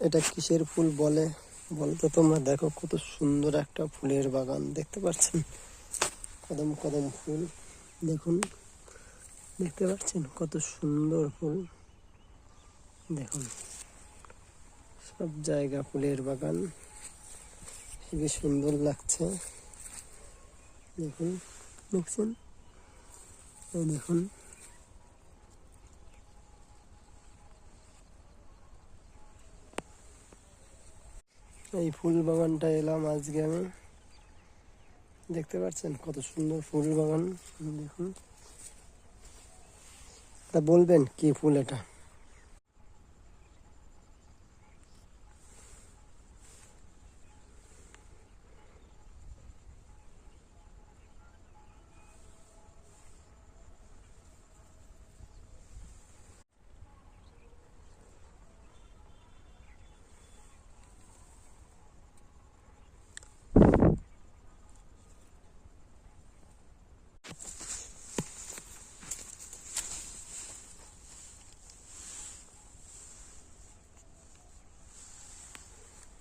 এটা কিসের ফুল বলে বলতো তোমরা? দেখো কত সুন্দর একটা ফুলের বাগান দেখতে পাচ্ছেন, কদম কদম ফুল দেখুন, দেখতে পাচ্ছেন কত সুন্দর ফুল। দেখুন সব জায়গা ফুলের বাগান, খুবই সুন্দর লাগছে। দেখুন, দেখছেন, এই দেখুন এই ফুল বাগানটা এলাম আজকে আমি, দেখতে পাচ্ছেন কত সুন্দর ফুল বাগান। দেখুন, তা বলবেন কি ফুল এটা?